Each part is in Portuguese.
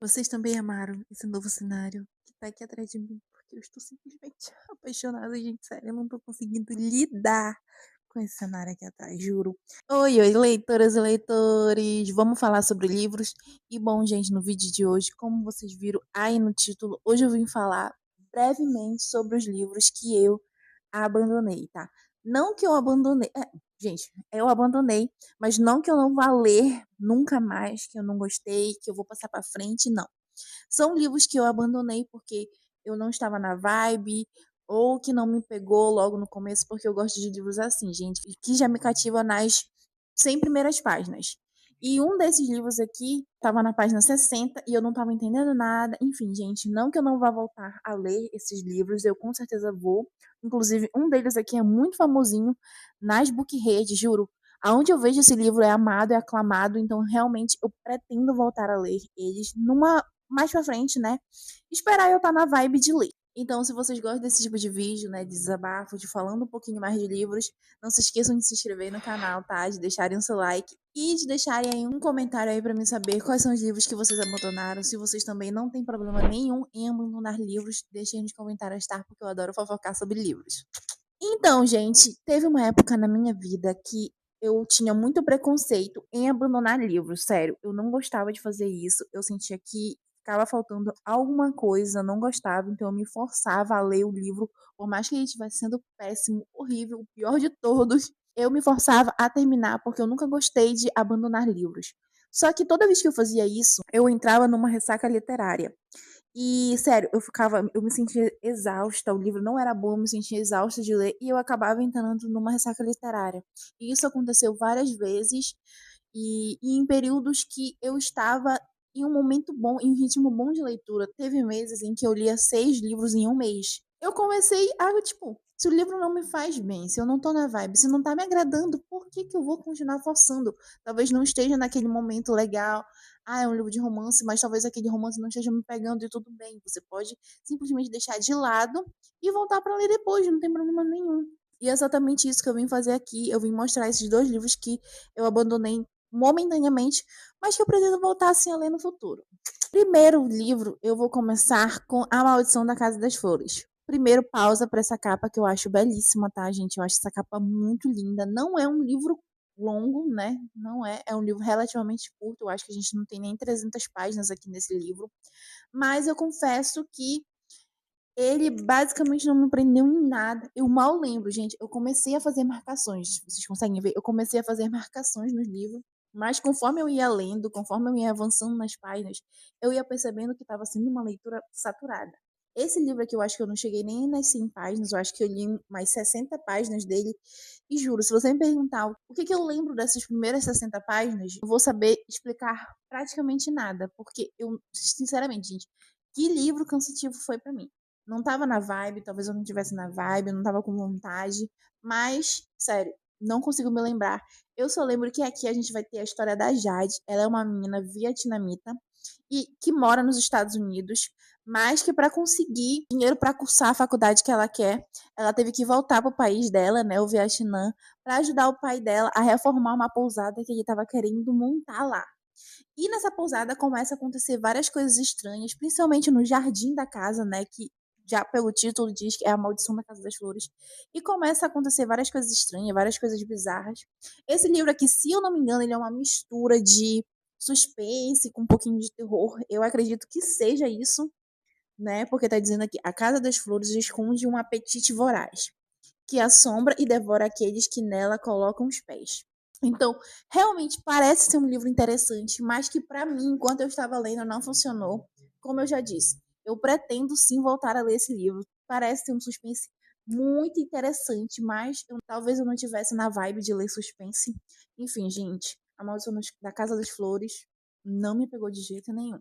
Vocês também amaram esse novo cenário que tá aqui atrás de mim, porque eu estou simplesmente apaixonada, gente, sério, eu não tô conseguindo lidar com esse cenário aqui atrás, juro. Oi, oi, leitoras e leitores! Vamos falar sobre livros? E bom, gente, no vídeo de hoje, como vocês viram aí no título, hoje eu vim falar brevemente sobre os livros que eu abandonei, tá? Não que eu abandonei. Gente, eu abandonei, mas não que eu não vá ler nunca mais, que eu não gostei, que eu vou passar pra frente, não. São livros que eu abandonei porque eu não estava na vibe, ou que não me pegou logo no começo, porque eu gosto de livros assim, gente, que já me cativa nas 100 primeiras páginas. E um desses livros aqui estava na página 60 e eu não estava entendendo nada. Enfim, gente, não que eu não vá voltar a ler esses livros, eu com certeza vou. Inclusive, um deles aqui é muito famosinho nas bookredes, juro. Aonde eu vejo esse livro é amado, é aclamado, então realmente eu pretendo voltar a ler eles numa mais pra frente, né? Esperar eu estar na vibe de ler. Então, se vocês gostam desse tipo de vídeo, né, de desabafo, de falando um pouquinho mais de livros, não se esqueçam de se inscrever no canal, tá? De deixarem o seu like e de deixarem aí um comentário aí pra mim saber quais são os livros que vocês abandonaram. Se vocês também não têm problema nenhum em abandonar livros, deixem nos comentários, tá? Porque eu adoro fofocar sobre livros. Então, gente, teve uma época na minha vida que eu tinha muito preconceito em abandonar livros, sério. Eu não gostava de fazer isso. Eu sentia que ficava faltando alguma coisa, não gostava, então eu me forçava a ler o livro, por mais que ele estivesse sendo péssimo, horrível, o pior de todos. Eu me forçava a terminar porque eu nunca gostei de abandonar livros. Só que toda vez que eu fazia isso, eu entrava numa ressaca literária. E, sério, eu me sentia exausta, o livro não era bom, eu me sentia exausta de ler, e eu acabava entrando numa ressaca literária. E isso aconteceu várias vezes, e em períodos que eu estava em um momento bom, em um ritmo bom de leitura. Teve meses em que eu lia 6 livros em um mês. Eu comecei a, tipo, se o livro não me faz bem, se eu não tô na vibe, se não tá me agradando, por que que eu vou continuar forçando? Talvez não esteja naquele momento legal, é um livro de romance, mas talvez aquele romance não esteja me pegando e tudo bem. Você pode simplesmente deixar de lado e voltar para ler depois, não tem problema nenhum. E é exatamente isso que eu vim fazer aqui. Eu vim mostrar esses 2 livros que eu abandonei momentaneamente, mas que eu pretendo voltar assim a ler no futuro. Primeiro livro, eu vou começar com A Maldição da Casa das Flores. Primeiro, pausa para essa capa que eu acho belíssima, tá, gente? Eu acho essa capa muito linda. Não é um livro longo, né? Não é. É um livro relativamente curto. Eu acho que a gente não tem nem 300 páginas aqui nesse livro. Mas eu confesso que ele basicamente não me prendeu em nada. Eu mal lembro, gente. Eu comecei a fazer marcações. Vocês conseguem ver? Eu comecei a fazer marcações no livro. Mas conforme eu ia lendo, conforme eu ia avançando nas páginas, eu ia percebendo que estava sendo uma leitura saturada. Esse livro aqui eu acho que eu não cheguei nem nas 100 páginas, eu acho que eu li mais 60 páginas dele. E juro, se você me perguntar o que, que eu lembro dessas primeiras 60 páginas, eu vou saber explicar praticamente nada. Porque eu, sinceramente, gente, que livro cansativo foi para mim. Não tava na vibe, talvez eu não tivesse na vibe, eu não tava com vontade, mas, sério, não consigo me lembrar. Eu só lembro que aqui a gente vai ter a história da Jade. Ela é uma menina vietnamita e que mora nos Estados Unidos, mas que para conseguir dinheiro para cursar a faculdade que ela quer, ela teve que voltar para o país dela, né, o Vietnã, para ajudar o pai dela a reformar uma pousada que ele estava querendo montar lá. E nessa pousada começa a acontecer várias coisas estranhas, principalmente no jardim da casa, né, que já pelo título diz que é a maldição da Casa das Flores. E começa a acontecer várias coisas estranhas, várias coisas bizarras. Esse livro aqui, se eu não me engano, ele é uma mistura de suspense com um pouquinho de terror. Eu acredito que seja isso, né? Porque tá dizendo aqui, a Casa das Flores esconde um apetite voraz, que assombra e devora aqueles que nela colocam os pés. Então, realmente parece ser um livro interessante, mas que para mim, enquanto eu estava lendo, não funcionou. Como eu já disse, eu pretendo sim voltar a ler esse livro. Parece ter um suspense muito interessante, mas talvez eu não tivesse na vibe de ler suspense. Enfim, gente, A Maldição da Casa das Flores não me pegou de jeito nenhum.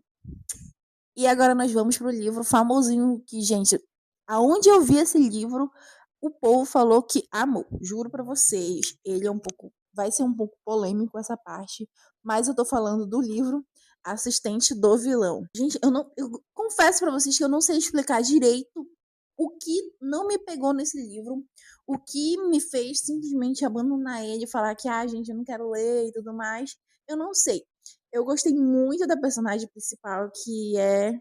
E agora nós vamos pro livro famosinho que, gente, aonde eu vi esse livro, o povo falou que amou. Juro pra vocês, ele é um pouco, vai ser um pouco polêmico essa parte, mas eu tô falando do livro Assistente do Vilão. Gente, eu confesso pra vocês que eu não sei explicar direito o que não me pegou nesse livro, o que me fez simplesmente abandonar ele e falar que, gente, eu não quero ler e tudo mais. Eu não sei. Eu gostei muito da personagem principal, que é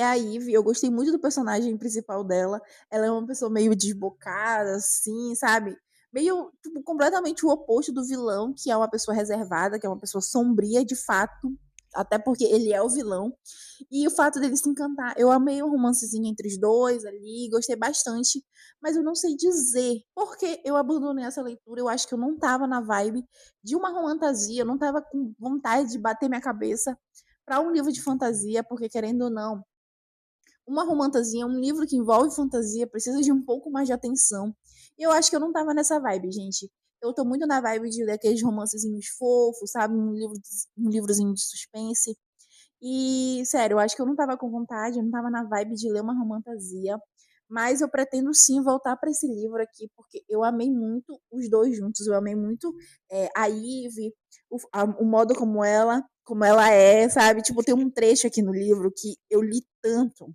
a Eve. Eu gostei muito do personagem principal dela. Ela é uma pessoa meio desbocada, assim, sabe? Meio, tipo, completamente o oposto do vilão, que é uma pessoa reservada, que é uma pessoa sombria de fato. Até porque ele é o vilão. E o fato dele se encantar. Eu amei o romancezinho entre os dois ali, gostei bastante. Mas eu não sei dizer porque eu abandonei essa leitura. Eu acho que eu não tava na vibe de uma romantasia, eu não tava com vontade de bater minha cabeça para um livro de fantasia, porque querendo ou não, uma romantasia, um livro que envolve fantasia, precisa de um pouco mais de atenção. E eu acho que eu não tava nessa vibe, gente. Eu tô muito na vibe de ler aqueles romancezinhos fofos, sabe? Um livrozinho de suspense. E, sério, eu acho que eu não tava com vontade, eu não tava na vibe de ler uma romantasia. Mas eu pretendo sim voltar para esse livro aqui, porque eu amei muito os dois juntos. Eu amei muito a Ivy, o modo como ela é, sabe? Tipo, tem um trecho aqui no livro que eu li tanto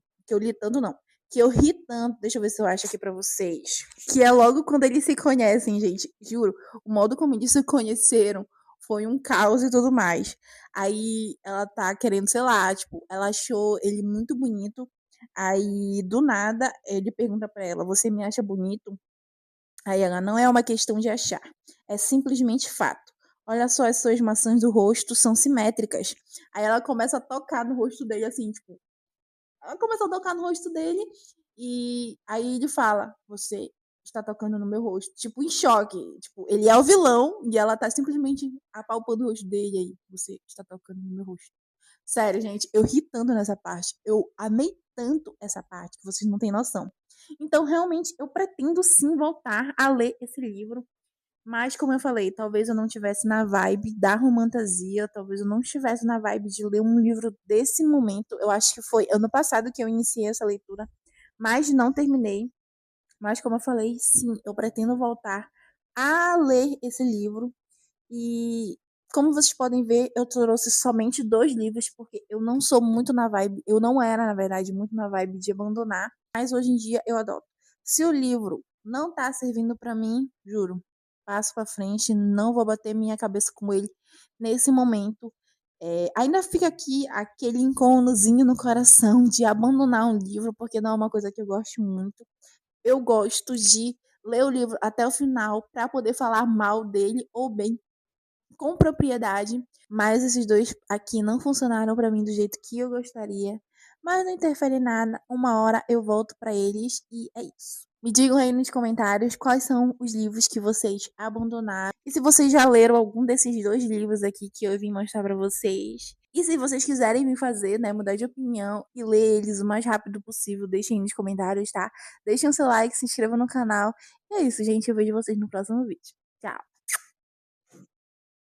não, que eu ri tanto. Deixa eu ver se eu acho aqui para vocês. Que é logo quando eles se conhecem, gente. Juro, o modo como eles se conheceram foi um caos e tudo mais. Aí ela tá querendo, sei lá, tipo, ela achou ele muito bonito. Aí, do nada, ele pergunta pra ela: Você me acha bonito? Aí ela: Não é uma questão de achar, é simplesmente fato. Olha só, as suas maçãs do rosto são simétricas. Aí ela começa a tocar no rosto dele, assim, tipo, ela começou a tocar no rosto dele e aí ele fala: Você está tocando no meu rosto. Tipo, em choque. Tipo, ele é o vilão e ela tá simplesmente apalpando o rosto dele aí. Você está tocando no meu rosto. Sério, gente, eu ri tanto nessa parte. Eu amei tanto essa parte que vocês não têm noção. Então, realmente, eu pretendo sim voltar a ler esse livro. Mas, como eu falei, talvez eu não tivesse na vibe da romantasia, talvez eu não estivesse na vibe de ler um livro desse momento. Eu acho que foi ano passado que eu iniciei essa leitura, mas não terminei. Mas, como eu falei, sim, eu pretendo voltar a ler esse livro. E, como vocês podem ver, eu trouxe somente dois livros, porque eu não sou muito na vibe, eu não era, na verdade, muito na vibe de abandonar, mas hoje em dia eu adoto. Se o livro não tá servindo para mim, juro, passo para frente, não vou bater minha cabeça com ele nesse momento. Ainda fica aqui aquele incômodozinho no coração de abandonar um livro, porque não é uma coisa que eu gosto muito. Eu gosto de ler o livro até o final para poder falar mal dele ou bem com propriedade, mas esses dois aqui não funcionaram para mim do jeito que eu gostaria. Mas não interfere em nada, uma hora eu volto para eles e é isso. Me digam aí nos comentários quais são os livros que vocês abandonaram e se vocês já leram algum desses dois livros aqui que eu vim mostrar para vocês. E se vocês quiserem me fazer, né, mudar de opinião e ler eles o mais rápido possível, deixem aí nos comentários, tá? Deixem o seu like, se inscrevam no canal. E é isso, gente. Eu vejo vocês no próximo vídeo. Tchau!